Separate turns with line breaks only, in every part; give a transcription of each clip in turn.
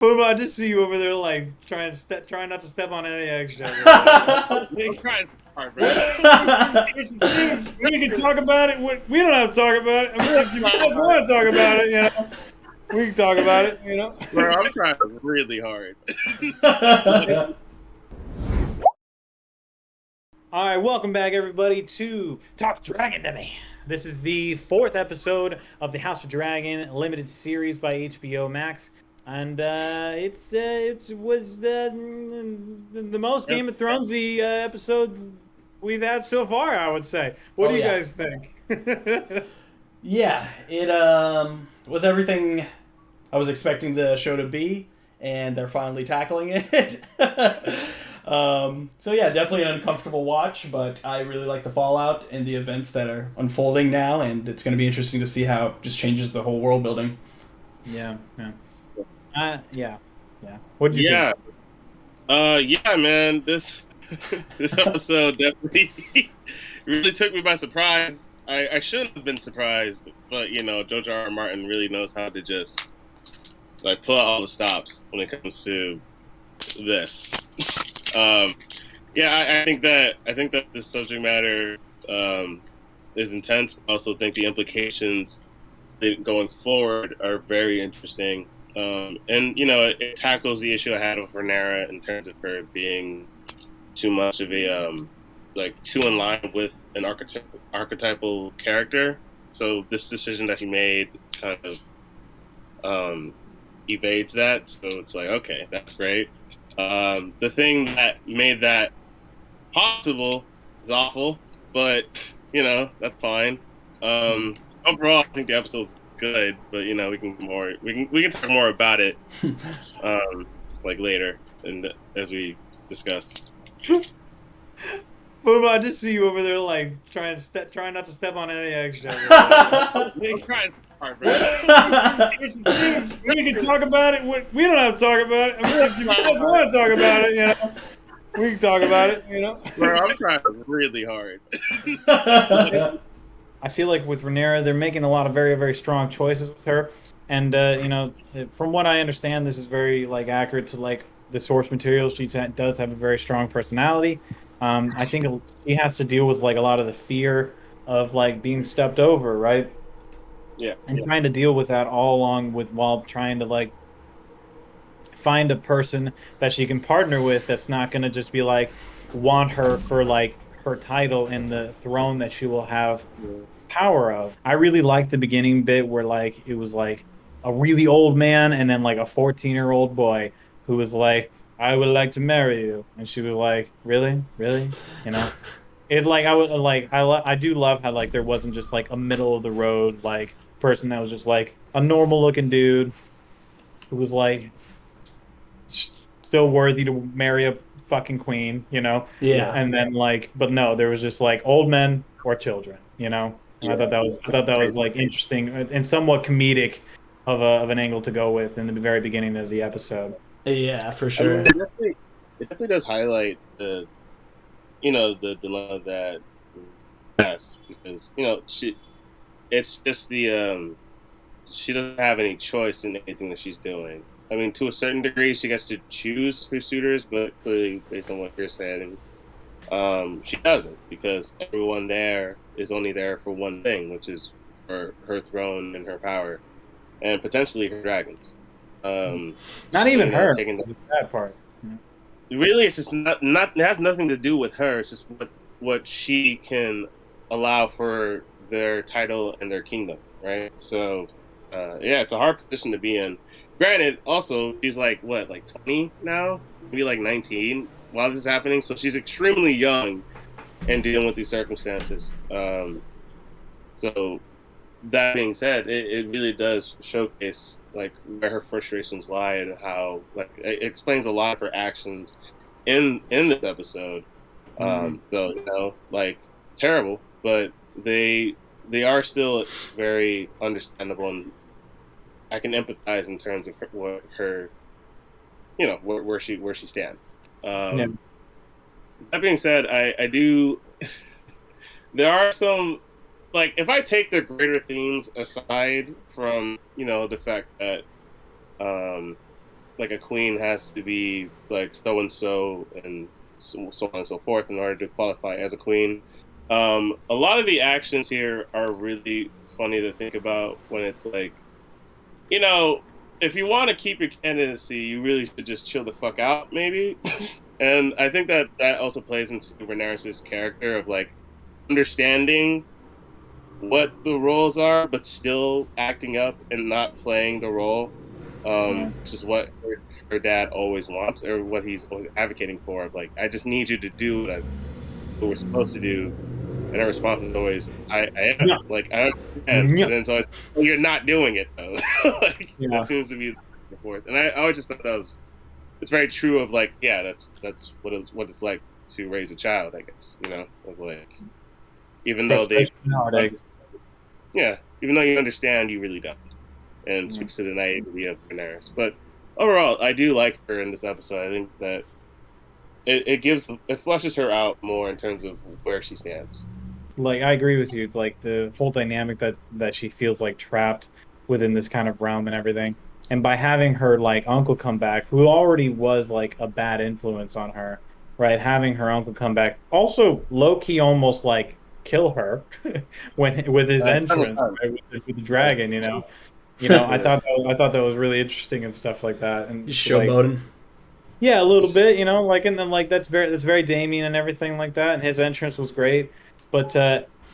Fumbah, I just see you over there, like trying not to step on any eggshells.
I'm trying hard, bro.
There's some things we can talk about it. We don't have to talk about it. I mean, if you guys want to talk about it, we can talk about it.
Bro, I'm trying really hard.
All right, welcome back, everybody, to Talk Dragon to Me. This is the fourth episode of the House of Dragon limited series by HBO Max, and it was the most Game of Thronesy episode we've had so far, I would say. What
Oh
do you
yeah,
guys think?
yeah. It was everything I was expecting the show to be, and they're finally tackling it. So yeah, definitely an uncomfortable watch, but I really like the fallout and the events that are unfolding now, and it's going to be interesting to see how it just changes the whole world building.
Yeah, yeah, yeah, yeah. What did you
Yeah.
think?
Yeah, man. This this episode definitely really took me by surprise. I shouldn't have been surprised, but George R. R. Martin really knows how to just like pull out all the stops when it comes to this. Um, yeah, I think that this subject matter is intense. I also think the implications going forward are very interesting. And it tackles the issue I had with Rhaenyra in terms of her being too much of a like too in line with an archetypal character. So this decision that he made kind of evades that. So it's like, okay, that's great. The thing that made that possible is awful, but that's fine. Overall, I think the episode's good, but we can talk more about it like later and as we discuss.
Fumbah, I just see you over there, like trying not to step on any eggshells.
I'm trying hard, bro.
There's some things we can talk about it. We don't have to talk about it. I mean, if you guys want to talk about it, we can talk about it.
Bro, I'm trying really hard.
I feel like with Rhaenyra, they're making a lot of very, very strong choices with her, and from what I understand, this is very like accurate to like the source material. Does have a very strong personality. I think she has to deal with like a lot of the fear of like being stepped over, right?
Yeah.
And trying to deal with that all along with while trying to like find a person that she can partner with that's not going to just be like want her for like her title and the throne that she will have power of. I really liked the beginning bit where like it was like a really old man and then like a 14-year-old boy who was like, I would like to marry you. And she was like, really? Really? You know? It like I was like I do love how like there wasn't just like a middle of the road like person that was just like a normal looking dude who was like still worthy to marry a fucking queen.
Yeah.
And then like, but no, there was just like old men or children. And I thought that was like interesting and somewhat comedic of an angle to go with in the very beginning of the episode.
Yeah, for
I mean,
sure.
it definitely does highlight the dilemma that has because it's just she doesn't have any choice in anything that she's doing. I mean, to a certain degree, she gets to choose her suitors, but clearly, based on what you're saying, she doesn't because everyone there is only there for one thing, which is for her throne and her power, and potentially her dragons.
Not even her.
Taking
That's the sad part.
really, it's just not it has nothing to do with her. It's just what she can allow for their title and their kingdom, right? So, yeah, it's a hard position to be in. Granted, also she's like what, like 20 now, maybe like 19 while this is happening, so she's extremely young and dealing with these circumstances. So that being said, it really does showcase like where her frustrations lie and how like it explains a lot of her actions in this episode. Though like terrible, but they are still very understandable, and I can empathize in terms of what her where she stands.
Yeah.
That being said, I do. There are some like if I take the greater themes aside from the fact that like a queen has to be like so and so and so on and so forth in order to qualify as a queen. A lot of the actions here are really funny to think about when it's like, you know, if you want to keep your candidacy, you really should just chill the fuck out, maybe. And I think that that also plays into Rhaenyra's character of like understanding what the roles are, but still acting up and not playing the role, which is what her dad always wants, or what he's always advocating for. Of like, I just need you to do what we're supposed to do. And her response is always, I am.
Yeah.
Like, I understand.
Yeah.
And then it's always, well, you're not doing it, though. Like,
Yeah.
that seems to be the fourth. And I always just thought that was, it's very true of, like, yeah, that's what it's like to raise a child, I guess, you know? Of like, even though they, yeah, even though you understand, you really don't. And speaks to the naivety of Daenerys. But overall, I do like her in this episode. I think that it flushes her out more in terms of where she stands.
Like, I agree with you. Like, the whole dynamic that she feels like trapped within this kind of realm and everything. And by having her like uncle come back, who already was like a bad influence on her, right? Having her uncle come back, also low key almost like kill her when with his entrance, right, with the dragon, you know. I thought that was really interesting and stuff like that. And
showboating.
Like, yeah, a little bit, you know, like, and then like that's very Damien and everything like that, and his entrance was great, but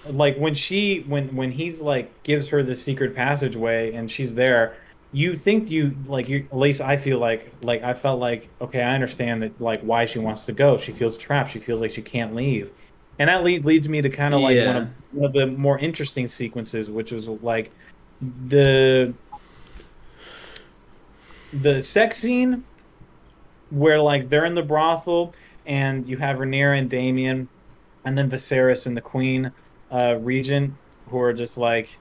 like when he's like gives her the secret passageway and she's there, you think at least I feel like I felt like, okay, I understand that, like, why she wants to go. She feels trapped. She feels like she can't leave, and that leads me to kind of like one of the more interesting sequences, which was like the sex scene where like they're in the brothel and you have Rhaenyra and Damien and then Viserys and the Queen Regent, who are just like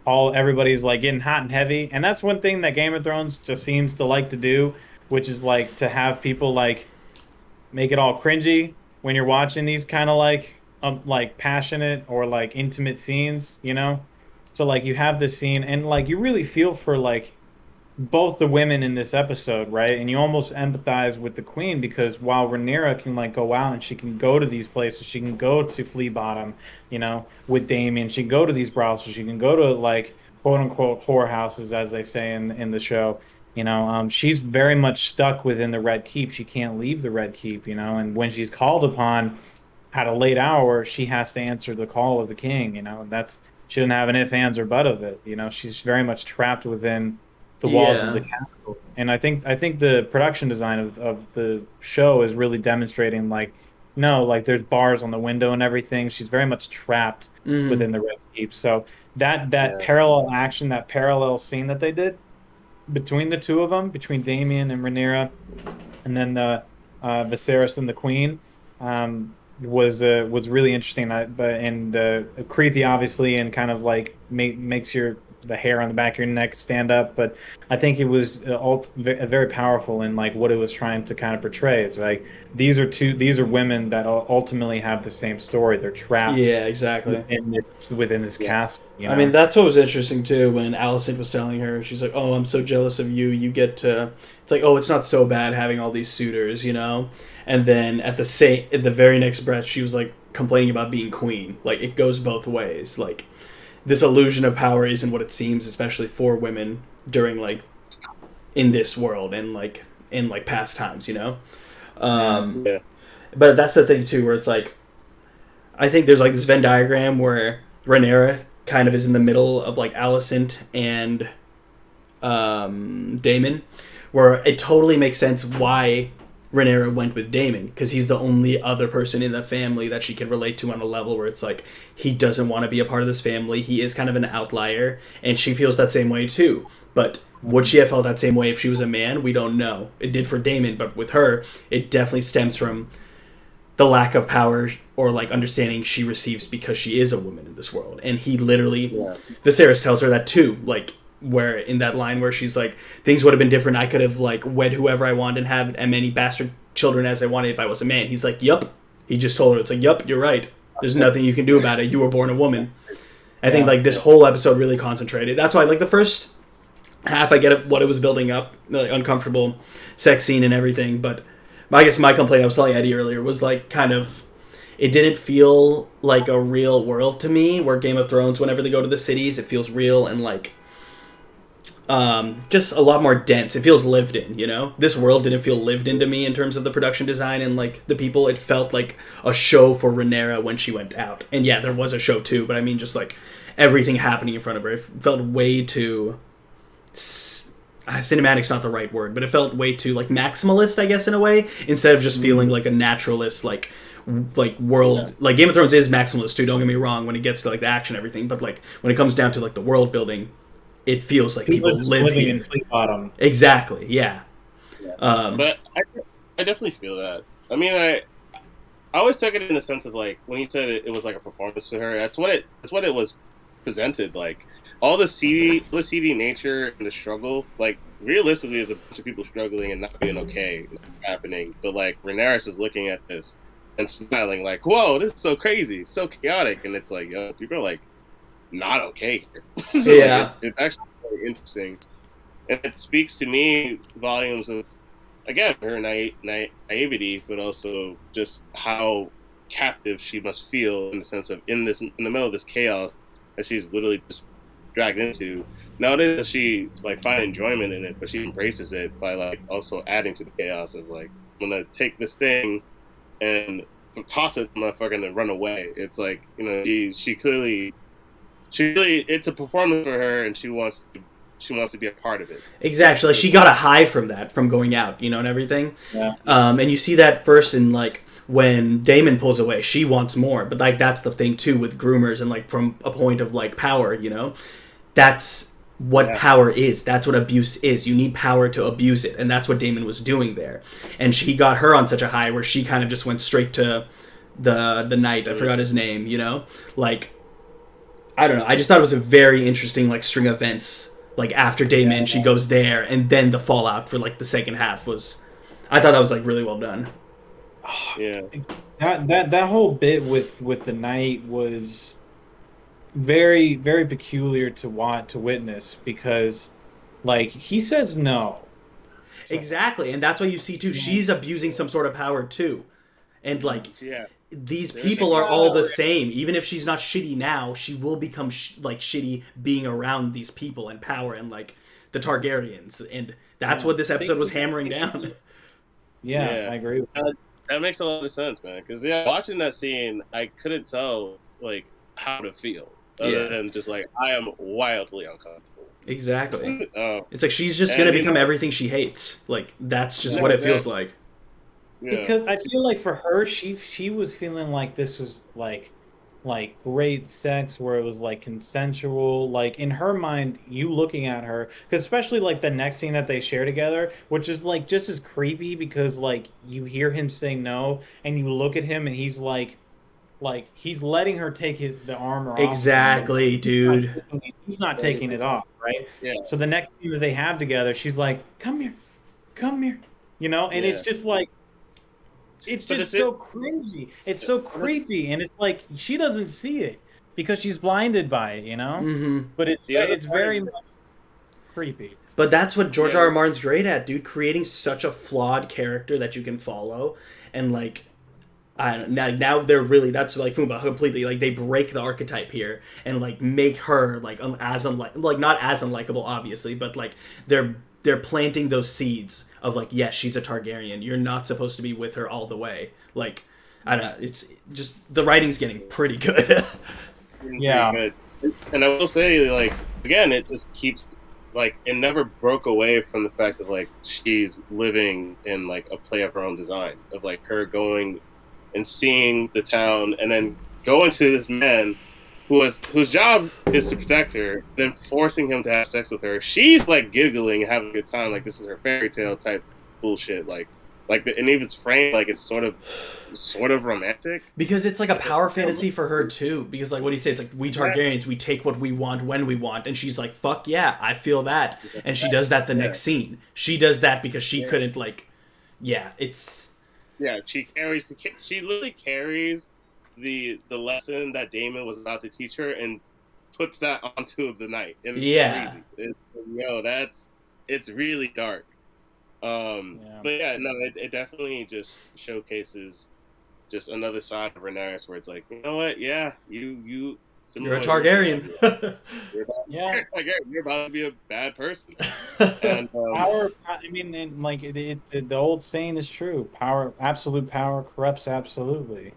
everybody's like getting hot and heavy. And that's one thing that Game of Thrones just seems to like to do, which is like to have people like make it all cringy when you're watching these kind of like passionate or like intimate scenes, you know? So like you have this scene and like you really feel for like both the women in this episode, right? And you almost empathize with the queen, because while Rhaenyra can like go out and she can go to these places, she can go to Flea Bottom, you know, with Damien, she can go to these brothels, she can go to like quote unquote whorehouses, as they say in the show. You know, she's very much stuck within the Red Keep. She can't leave the Red Keep, you know, and when she's called upon at a late hour, she has to answer the call of the king, you know, and that's, she doesn't have an if, ands, or but of it. You know, she's very much trapped within the walls of the castle. And I think the production design of the show is really demonstrating like, no, like there's bars on the window and everything. She's very much trapped within the Red Keep. So that parallel action, that parallel scene that they did between the two of them, between Damien and Rhaenyra, and then the Viserys and the Queen, was really interesting. Creepy, obviously, and kind of like makes the hair on the back of your neck stand up. But I think it was very powerful in like what it was trying to kind of portray. It's like these are women that ultimately have the same story. They're trapped.
Yeah, exactly.
Within this castle. You know?
I mean, that's what was interesting too when Alicent was telling her, she's like, "Oh, I'm so jealous of you. You get to." It's like, "Oh, it's not so bad having all these suitors," you know. And then in the very next breath, she was like complaining about being queen. Like it goes both ways. Like this illusion of power isn't what it seems, especially for women during like in this world and like in like past times, you know. But that's the thing too, where it's like, I think there's like this Venn diagram where Rhaenyra kind of is in the middle of like Alicent and Daemon, where it totally makes sense why Rhaenyra went with Daemon, because he's the only other person in the family that she can relate to on a level where it's like he doesn't want to be a part of this family. He is kind of an outlier, and she feels that same way too. But would she have felt that same way if she was a man? We don't know. It did for Daemon, but with her, it definitely stems from the lack of power or like understanding she receives because she is a woman in this world. And he literally, Viserys tells her that too, like where in that line where she's like, things would have been different. I could have like wed whoever I wanted and have as many bastard children as I wanted if I was a man. He's like, yup. He just told her, it's like, yup, you're right. There's nothing you can do about it. You were born a woman. I think like this whole episode really concentrated. That's why like the first half I get what it was building up, like uncomfortable sex scene and everything. But I guess my complaint I was telling Eddie earlier was like kind of it didn't feel like a real world to me. Where Game of Thrones, whenever they go to the cities, it feels real and like just a lot more dense. It feels lived in, you know? This world didn't feel lived in to me in terms of the production design and, like, the people. It felt like a show for Rhaenyra when she went out. And yeah, there was a show too, but I mean just, like, everything happening in front of her. It felt way too... cinematic's not the right word, but it felt way too, like, maximalist, I guess, in a way, instead of just feeling like a naturalist, like world. Yeah. Like, Game of Thrones is maximalist too, don't get me wrong, when it gets to, like, the action and everything, but, like, when it comes down to, like, the world building... It feels like people live
living
here.
In Fleet Bottom.
Exactly. Yeah.
But I definitely feel that. I mean, I always took it in the sense of like when he said it was like a performance to her. That's what it was presented like. All the seedy nature and the struggle. Like realistically, there's a bunch of people struggling and not being okay, not happening. But like Rhaenyra is looking at this and smiling, like, "Whoa, this is so crazy, so chaotic," and it's like, yo, people are like. Not okay here. So
yeah,
like, it's actually very interesting, and it speaks to me volumes of again her naivety, but also just how captive she must feel in the sense of in the middle of this chaos that she's literally just dragged into. Not only does she like find enjoyment in it, but she embraces it by like also adding to the chaos of like I'm gonna take this thing and toss it, motherfucker, and then run away. It's like she clearly. She really, it's a performance for her, and she wants to be a part of it.
Exactly. Like she got a high from that, from going out, and everything.
Yeah.
And you see that first in like when Daemon pulls away, she wants more. But like that's the thing too with groomers and like from a point of like power, that's what power is. That's what abuse is. You need power to abuse it, and that's what Daemon was doing there. And he got her on such a high where she kind of just went straight to the knight. I forgot his name. Like. I don't know. I just thought it was a very interesting like string of events. Like after Daemon, she goes there, and then the fallout for like the second half was. I thought that was like really well done.
Yeah.
That whole bit with the knight was very very peculiar to witness because, like he says no.
Exactly, and that's what you see too. She's abusing some sort of power too, and like.
Yeah.
These people are all the same. Even if she's not shitty now, she will become shitty being around these people and power and like the Targaryens, and that's what this episode was hammering down.
Yeah, I agree with that.
That makes a lot of sense, man. Because watching that scene, I couldn't tell like how to feel other than just like I am wildly uncomfortable.
Exactly. It's like she's just gonna become everything she hates. Like that's just what it feels like.
Yeah.
Because I feel like for her, she was feeling like this was like great sex where it was like consensual. Like in her mind, you looking at her, because especially like the next scene that they share together, which is like just as creepy because like you hear him say no, and you look at him and he's like he's letting her take the armor off.
Exactly, dude.
He's not taking it off, right?
Yeah.
So the next scene that they have together, she's like, "Come here, and it's just like. It's just so cringy. It's so creepy, and it's like she doesn't see it because she's blinded by it,
Mm-hmm.
But it's very much creepy.
But that's what George R. R. Martin's great at, dude. Creating such a flawed character that you can follow, and like, I don't now they're really that's like Fumbah completely like they break the archetype here and like make her like as not as unlikable obviously, but like they're planting those seeds of like, yes, she's a Targaryen. You're not supposed to be with her all the way. Like, I don't know. It's just the writing's getting pretty good.
Yeah.
Good. And I will say, like, again, it just keeps like it never broke away from the fact of like she's living in like a play of her own design of like her going and seeing the town and then going to this man whose job is to protect her, then forcing him to have sex with her. She's like giggling and having a good time, like this is her fairy tale type bullshit. And even it's framed like it's sort of romantic
because it's like a power fantasy for her too. Because like what do you say? It's like we Targaryens, we take what we want when we want, and she's like, "Fuck yeah, I feel that," and she does that the next scene. She does that because she couldn't like, it's
she literally carries the lesson that Daemon was about to teach her and puts that onto the knight. And it's crazy. It's really dark.
Yeah.
But yeah, no, it definitely just showcases just another side of Rhaenyra where it's like, you know what? Yeah, you
You're a
similar to
Targaryen.
you're about,
Yeah.
it's like, yeah, you're about to be a bad person, and
Power. I mean, and like the old saying is true. Power, absolute power corrupts absolutely.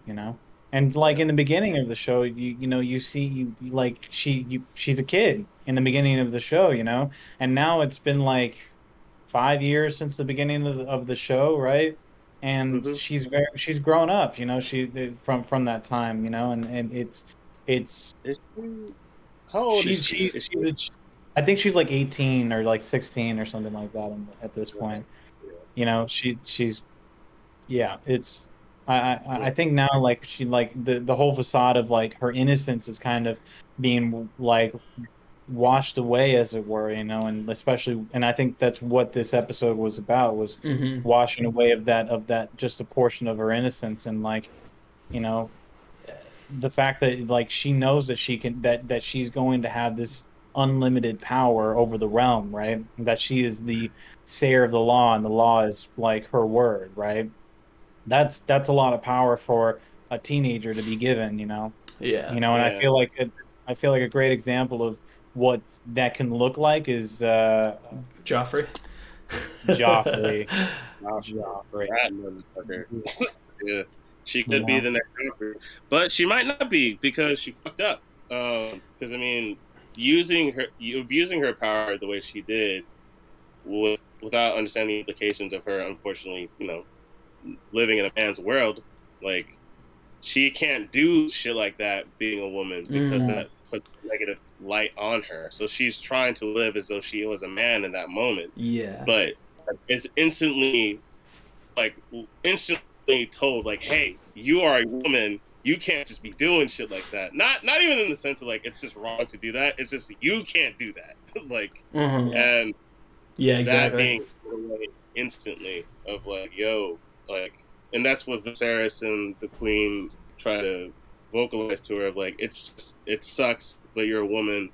And like
yeah,
in the beginning of the show, you see like she's a kid in the beginning of the show, and now it's been like 5 years since the beginning of the show, right? And
mm-hmm.
she's grown up, from that time, and it's
Is she, how old is
she's
she?
she
Is she?
she's a, I think she's like 18 or like 16 or something like that at this
Yeah,
point. She's yeah, it's I
yeah,
think now like she like the whole facade of like her innocence is kind of being like washed away as it were, and especially and I think that's what this episode was about was
Hmm.
washing away of that just a portion of her innocence and like, you know the fact that like she knows that she can that she's going to have this unlimited power over the realm, right? That she is the sayer of the law and the law is like her word, right? That's a lot of power for a teenager to be given,
Yeah.
and I
yeah.
feel like a great example of what that can look like is
Joffrey.
Joffrey.
Joshua,
Joffrey.
that motherfucker. Yeah, she
You
could be
know,
the next Joker, but she might not be because she fucked up. Because I mean, abusing her power the way she did, without understanding the implications of her, unfortunately, living in a man's world, like she can't do shit like that being a woman because
Mm.
that puts negative light on her. So she's trying to live as though she was a man in that moment,
Yeah.
but it's like instantly told like, hey, you are a woman, you can't just be doing shit like that. Not even in the sense of like it's just wrong to do that, it's just you can't do that. Like,
Hmm.
yeah.
and
Yeah,
that
exactly.
being away instantly of like, yo, like, and that's what Viserys and the Queen try to vocalize to her of like, it's just, it sucks, but you're a woman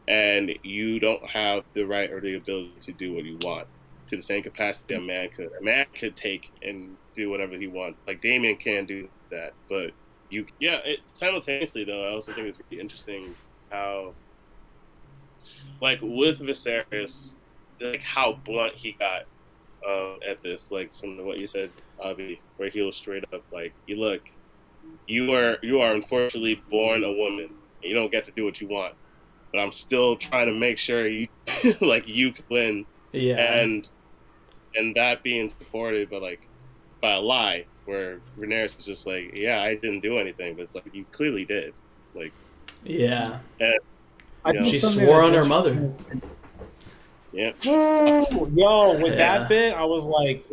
and you don't have the right or the ability to do what you want to the same capacity a man could. A man could take and do whatever he wants. Like Damien can do that, but simultaneously though, I also think it's really interesting how, like with Viserys, like how blunt he got at this, like some of what you said, Abhi, where he was straight up like, "You look, you are unfortunately born a woman. And you don't get to do what you want, but I'm still trying to make sure you like you can win."
Yeah.
And that being supported by a lie, where Rhaenyra is just like, "Yeah, I didn't do anything," but it's like you clearly did. Like,
Yeah.
and
I think
She
something
swore
that's
on her mother.
interesting.
yeah,
Yo, with that
Yeah.
bit, I was like,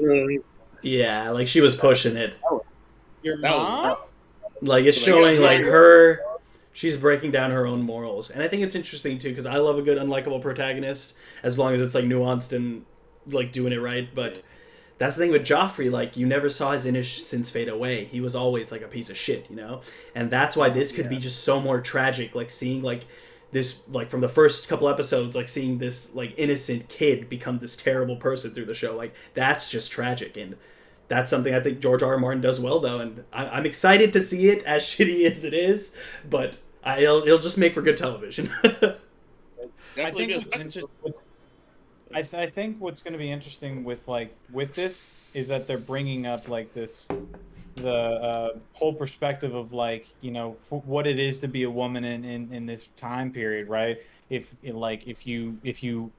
Yeah, like she was pushing it.
your
that was
mom?
wild.
Like it's
So like, yeah,
showing
swear
like
on your
her she's breaking down her own morals. And I think it's interesting too because I love a good unlikable protagonist as long as it's like nuanced and like doing it right, but that's the thing with Joffrey, like you never saw his innocence fade away. He was always like a piece of shit, And that's why this could be just so more tragic, like seeing like this like from the first couple episodes, like seeing this like innocent kid become this terrible person through the show. Like that's just tragic and that's something I think George R. R. Martin does well, though, and I'm excited to see it as shitty as it is. But it'll just make for good television.
I
definitely
think
be a
what's
spectacle.
interesting. I think what's going to be interesting with this is that they're bringing up like the whole perspective of like what it is to be a woman in this time period, right? If you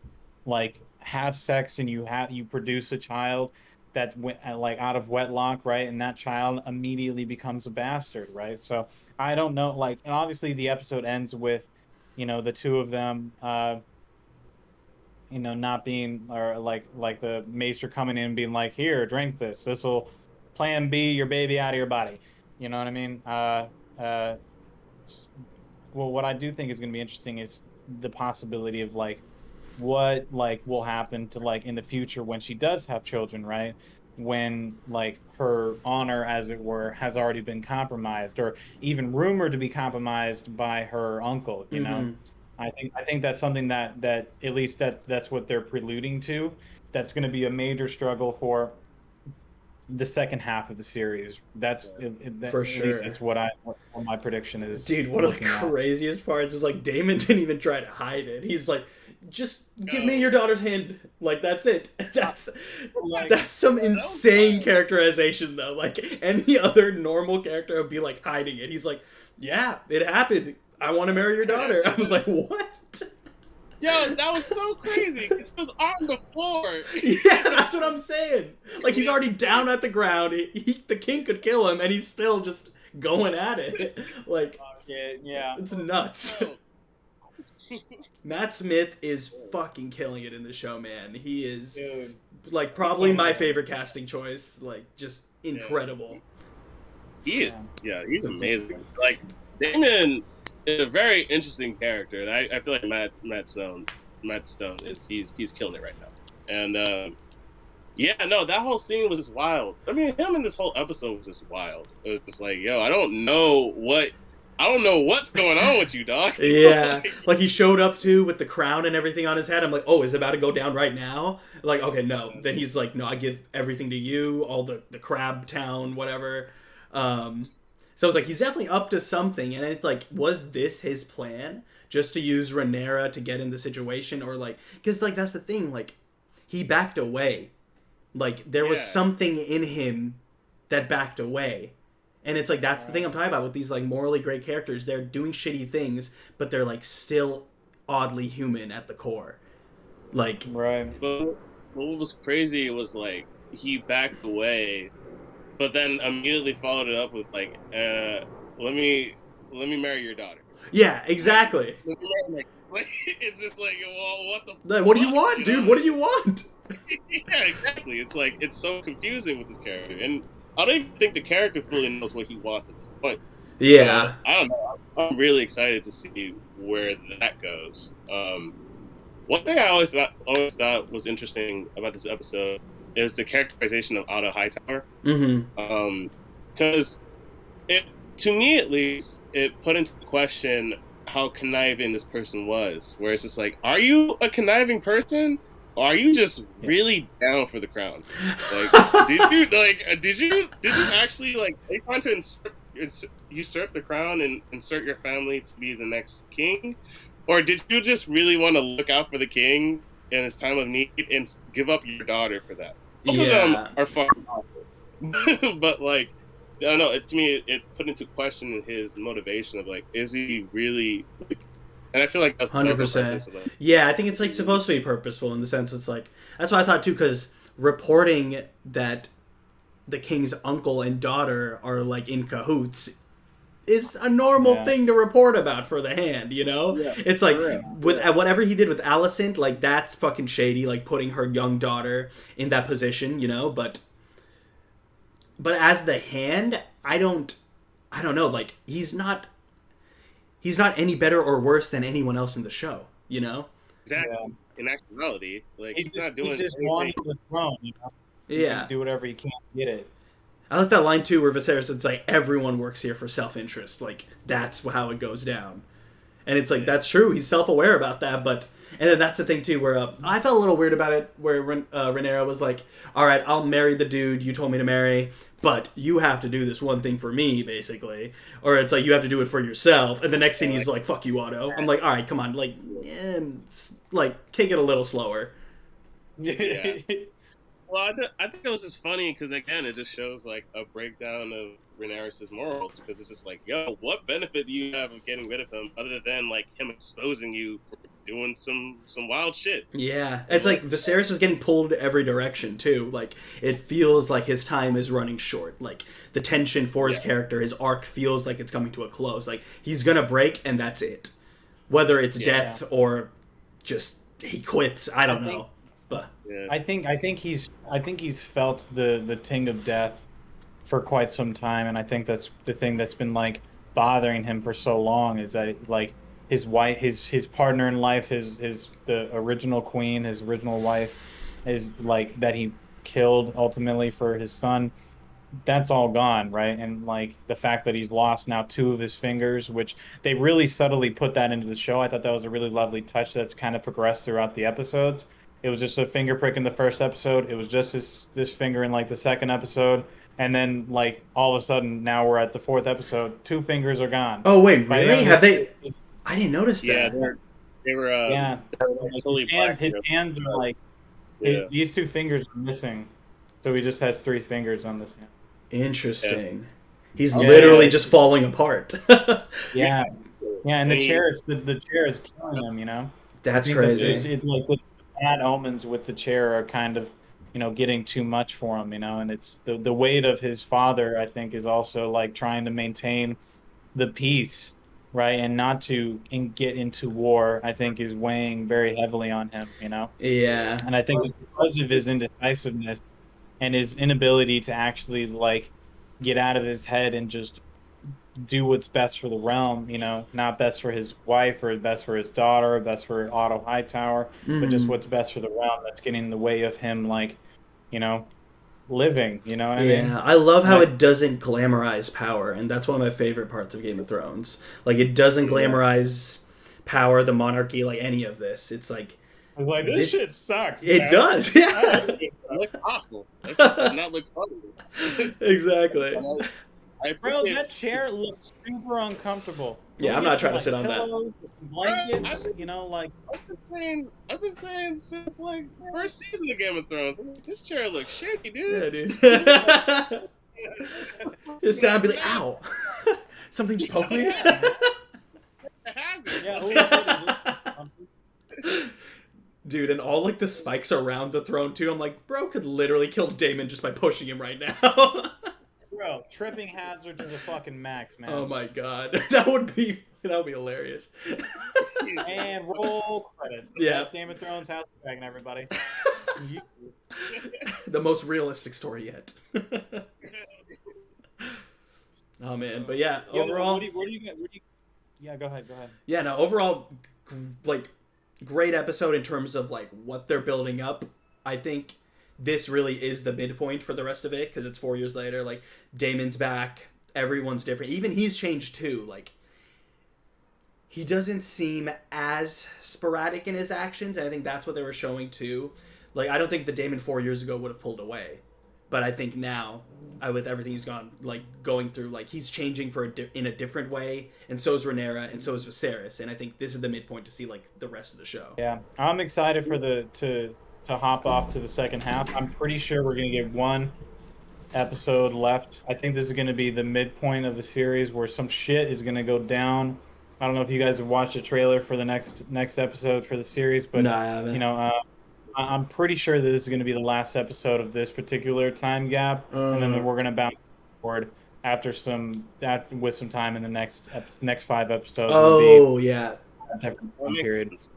like have sex and you produce a child that went like out of wedlock, right? And that child immediately becomes a bastard, right? So I don't know, like, and obviously the episode ends with the two of them not being or like the maester coming in and being like, here, drink this. This will plan B your baby out of your body. You know what I mean? Uh, well, what I do think is going to be interesting is the possibility of like what like will happen to like in the future when she does have children, right? When like her honor, as it were, has already been compromised or even rumored to be compromised by her uncle.
Hmm.
I think that's something that at least that's what they're preluding to, that's going to be a major struggle for the second half of the series.
For
At least
sure.
it's what my prediction is
Dude, one of the
looking at.
craziest parts is like Damon didn't even try to hide it. He's like, just give me
Oh,
your daughter's hand. Like that's it.
Like,
That's some
that was
insane
wild.
characterization though. Like any other normal character would be like hiding it. He's like, yeah, it happened. I want to marry your daughter. I was like, what?
Yo, that was so crazy. He was on the floor.
Yeah, that's what I'm saying. Like he's already down at the ground. The king could kill him, and he's still just going at it. Like
yeah.
it's nuts. Matt Smith is fucking killing it in the show, man. He is
Dude.
like probably my favorite casting choice. Like just incredible.
He is. Yeah, he's amazing. Like Damon is a very interesting character, and I feel like Matt Stone is he's killing it right now. And yeah, no, that whole scene was just wild. I mean, him in this whole episode was just wild. It was just like, yo, I don't know what's going on with you, dog.
Yeah, like he showed up too with the crown and everything on his head. I'm like, oh, is it about to go down right now? Like, okay, no. Then he's like, no, I give everything to you, all the crab town, whatever. So it's like he's definitely up to something, and it's like, was this his plan, just to use Rhaenyra to get in the situation, or like, because like that's the thing, like he backed away, like there was
Yeah.
something in him that backed away. And it's like that's the thing I'm talking about with these like morally great characters. They're doing shitty things, but they're like still oddly human at the core. Like
Right.
But what was crazy was like he backed away, but then immediately followed it up with like, let me marry your daughter.
yeah, exactly.
Let me marry my-" Like, it's just like, well, what the?
Like, what do you
fuck,
want, dude?
know?
What do you want?
Yeah, exactly. It's like it's so confusing with this character, and I don't even think the character fully knows what he wants at this point.
Yeah.
So, I don't know. I'm really excited to see where that goes. One thing I always thought was interesting about this episode is the characterization of Otto Hightower.
Mm-hmm.
Because it, to me at least, it put into question how conniving this person was. Where it's just like, are you a conniving person, or are you just really down for the crown? Like, did you actually like? Are you trying to usurp the crown and insert your family to be the next king, or did you just really want to look out for the king in his time of need and give up your daughter for that? Both of them are fucking awful. But like, I don't know. To me, it put into question his motivation of like, is he really? Like, and I feel like that's
100%. Yeah, I think it's like supposed to be purposeful in the sense it's like that's what I thought too, because reporting that the king's uncle and daughter are like in cahoots is a normal thing to report about for the hand, you know?
Yeah,
it's like with whatever he did with Alicent, like that's fucking shady, like putting her young daughter in that position, you know, but as the hand, I don't know, like he's not any better or worse than anyone else in the show, you know?
Exactly. Yeah. In actuality, like he's not doing.
He's just
anything.
wanting the throne, you know? He's gonna do whatever he can to get it.
I like that line too, where Viserys, it's like everyone works here for self-interest. Like that's how it goes down, and it's like that's true. He's self-aware about that, but and then that's the thing too, where I felt a little weird about it, where Rhaenyra was like, "All right, I'll marry the dude you told me to marry, but you have to do this one thing for me, basically." Or it's like you have to do it for yourself, and the next scene he's like, "Fuck you, Otto." I'm like, "All right, come on, like take it a little slower."
Yeah. Well, I think it was just funny because again, it just shows like a breakdown of Rhaenyra's morals, because it's just like, yo, what benefit do you have of getting rid of him other than like him exposing you for doing some wild shit?
Yeah, it's like Viserys is getting pulled every direction too. Like it feels like his time is running short. Like the tension for his character, his arc feels like it's coming to a close. Like he's gonna break and that's it. Whether it's death or just he quits, I don't know. But
I think he's felt the ting of death for quite some time, and I think that's the thing that's been like bothering him for so long, is that like his wife, his partner in life, the original queen, his original wife, is like that he killed ultimately for his son. That's all gone, right? And like the fact that he's lost now 2 of his fingers, which they really subtly put that into the show. I thought that was a really lovely touch that's kind of progressed throughout the episodes. It was just a finger prick in the first episode. It was just this finger in like the second episode, and then like all of a sudden now we're at the fourth episode. Two fingers are gone.
Oh wait,
By the
really?
end
Have
of
they?
this,
I didn't notice
Yeah,
that.
they were
yeah, like
totally black.
his hands are like
Yeah,
these two fingers are missing, so he just has three fingers on this hand.
Interesting. He's
Yeah.
literally just falling apart.
Yeah, yeah, and
I
the
mean-
chair is the chair is killing him. You know.
That's
I think
crazy.
like the bad omens with the chair are kind of, getting too much for him, and it's the weight of his father, I think, is also like trying to maintain the peace, right, and not to get into war. I think is weighing very heavily on him.
Yeah.
And I think because of his indecisiveness and his inability to actually like get out of his head and just do what's best for the realm, not best for his wife or best for his daughter or best for Otto Hightower, but just
Mhm.
what's best for the realm that's getting in the way of him, like, living, you know what I mean?
Yeah, I love how
Like-
it doesn't glamorize power, and that's one of my favorite parts of Game of Thrones. Like, it doesn't glamorize power, the monarchy, like any of this. It's like
I was like,
This-
shit sucks.
it
man.
does. Yeah,
it looks awful. It does not look funny.
exactly.
I
Bro,
appreciate-
that chair looks super uncomfortable.
Yeah,
Can
I'm
we
not
get
trying to
some,
sit on that.
pillows, some blankets, like.
I've been saying since like first season of Game of Thrones. I'm like, this chair looks shaky,
Yeah,
dude.
dude. Just sound be like, ow. Something just poked me.
It has it.
Yeah, ooh, it is.
Dude, and all like the spikes around the throne too. I'm like, bro could literally kill Damon just by pushing him right now.
Bro, tripping hazard to the fucking max, man.
Oh my god. That would be hilarious.
And roll credits.
Yeah.
That's Game of Thrones House of Dragon, everybody.
The most realistic story yet. Oh man, but yeah,
Yo,
overall,
what do you get? Yeah, go ahead.
yeah, no, overall, like, great episode in terms of like what they're building up. I think this really is the midpoint for the rest of it because it's 4 years later. Like, Damon's back, everyone's different. Even he's changed too. Like, he doesn't seem as sporadic in his actions, and I think that's what they were showing too. Like, I don't think the Damon 4 years ago would have pulled away, but I think now, with everything he's going through, like, he's changing in a different way, and so is Rhaenyra, and so is Viserys, and I think this is the midpoint to see like the rest of the show.
Yeah, I'm excited for to hop off to the second half. I'm pretty sure we're gonna get one episode left. I think this is gonna be the midpoint of the series where some shit is gonna go down. I don't know if you guys have watched the trailer for the next episode for the series, but
No, I haven't.
I'm pretty sure that this is going to be the last episode of this particular time gap, and then we're going to bounce forward with some time in the next 5 episodes.
Oh yeah,
A different
Well,
time
it
period.
makes sense,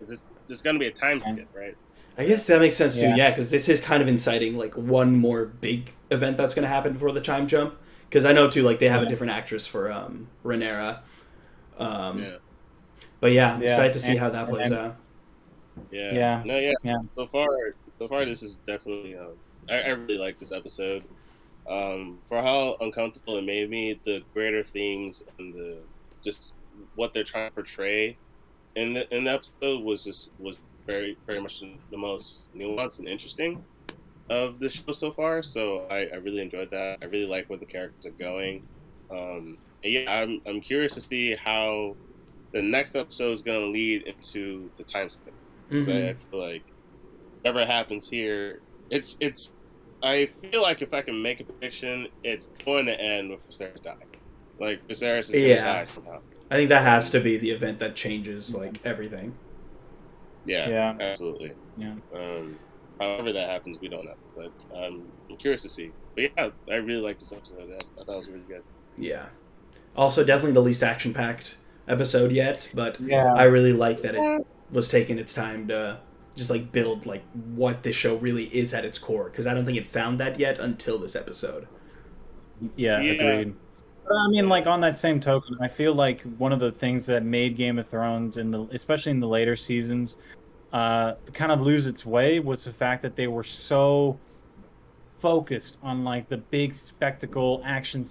yeah. There's gonna be a time skip, right?
I guess that makes sense too.
Yeah.
Yeah, because this is kind of inciting like one more big event that's going to happen before the time jump. Because I know too, like they have a different actress for Rhaenyra.
Yeah.
But yeah, I'm
Yeah,
excited to see
and-
how that plays
and-
out.
Yeah.
Yeah.
No, yeah.
Yeah.
So far, this is definitely. I really like this episode. For how uncomfortable it made me, the greater themes and the just what they're trying to portray in the episode was very very much the most nuanced and interesting of the show so far. So I really enjoyed that. I really like where the characters are going. And yeah, I'm curious to see how the next episode is going to lead into the time skip.
Mhm.
I feel like whatever happens here, it's. I feel like if I can make a prediction, it's going to end with Viserys dying. Like Viserys is going to
Yeah.
die somehow.
I think that has to be the event that changes like everything.
Yeah,
Yeah.
absolutely.
Yeah.
However that happens, we don't know. But I'm curious to see. But yeah, I really like this episode. I thought it was really good.
Yeah. Also, definitely the least action-packed episode yet, but
Yeah.
I really like that it was taking its time to just like build like what this show really is at its core, because I don't think it found that yet until this episode.
Yeah,
Yeah.
agreed. But I mean, like on that same token, I feel like one of the things that made Game of Thrones, especially in the later seasons, kind of lose its way was the fact that they were so focused on like the big spectacle action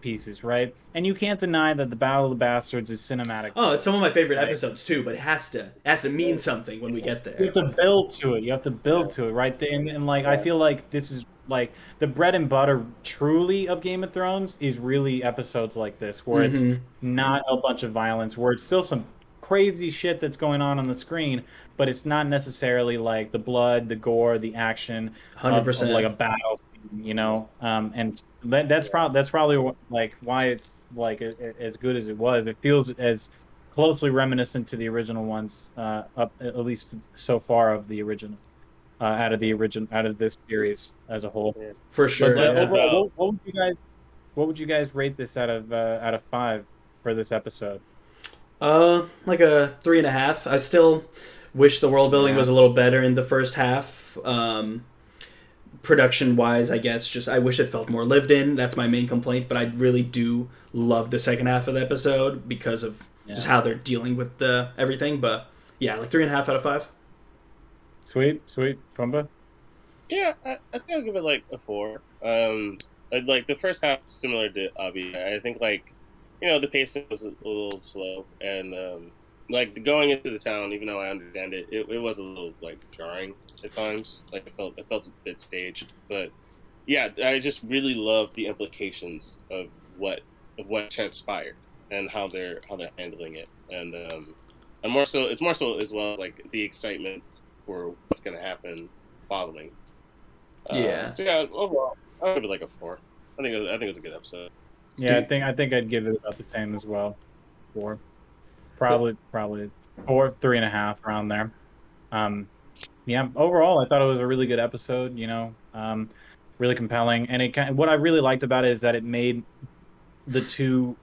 pieces, right? And you can't deny that the Battle of the Bastards is cinematic.
Oh, it's some of my favorite
Right?
episodes too, but it has to mean something when we get
You
there.
have to build to it. You have to build to it, right? And like I feel like this is like the bread and butter truly of Game of Thrones is really episodes like this, where it's
Mm-hmm.
not a bunch of violence, where it's still some crazy shit that's going on the screen, but it's not necessarily like the blood, the gore, the action of like
100%.
a battle scene, you know. And that's probably like why it's like as good as it was. It feels as closely reminiscent to the original ones, up at least so far of the original, out of this series as a whole.
Yeah.
For
It's
sure,
But
less
yeah.
about
overall, what would you guys rate this out of 5 for this episode?
Like a 3.5. I still wish the world building
Yeah,
was a little better in the first half. Production wise, I guess, just I wish it felt more lived in. That's my main complaint, but I really do love the second half of the episode because of just
yeah.
how they're dealing with the everything. But yeah, like 3.5 out of 5.
Sweet, Fumbah.
yeah. I think I'll give it like a 4. Like the first half, similar to Abhi. I think like the pacing was a little slow, and like going into the town, even though I understand it was a little like jarring at times. Like it felt a bit staged, but yeah, I just really love the implications of what transpired and how they're handling it, and more so it's more so as well as like the excitement for what's gonna happen following.
Yeah,
So yeah, overall, I'll give it like a 4. I think it's a good episode.
Yeah,
dude.
I think I'd give it about the same as well. 4, probably 4, 3.5 around there. Um, yeah, overall, I thought it was a really good episode. Really compelling, and what I really liked about it is that it made the two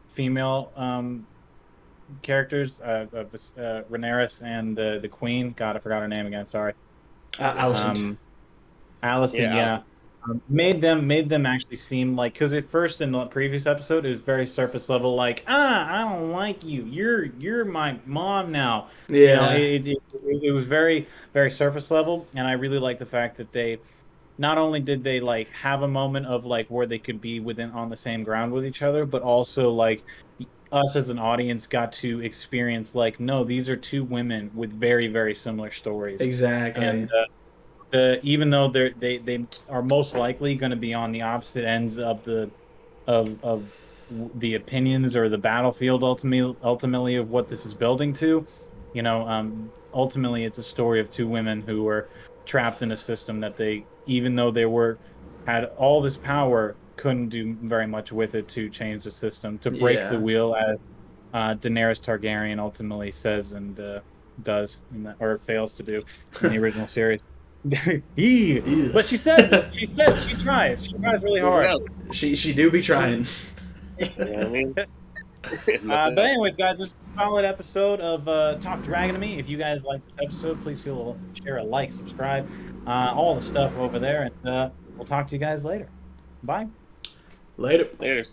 female characters of this Rhaenyra and the Queen. God, I forgot her name again. Sorry.
Allison.
Um, Allison,
Yeah,
yeah.
Allison.
Made them actually seem like, because at first in the previous episode it was very surface level, like, I don't like you. You're my mom now.
Yeah,
It was very very surface level, and I really like the fact that they not only did they like have a moment of like where they could be within on the same ground with each other, but also like us as an audience got to experience like, no, these are two women with very very similar stories,
exactly.
and even though they are most likely going to be on the opposite ends of the opinions or the battlefield, ultimately of what this is building to, ultimately it's a story of two women who were trapped in a system that they, even though they were had all this power, couldn't do very much with it to change the system, to break the
Yeah.
wheel, as Daenerys Targaryen ultimately says and does, or fails to do in the original series.
Ew.
But she says it. She says she tries. She tries really
Nothing
hard.
else.
She do be trying.
You know what I mean?
But
Nothing else.
anyways, guys, this is a solid episode of Talk Dragon to Me. If you guys like this episode, please feel share a like, subscribe, all the stuff over there, and we'll talk to you guys later. Bye.
Later.
Later.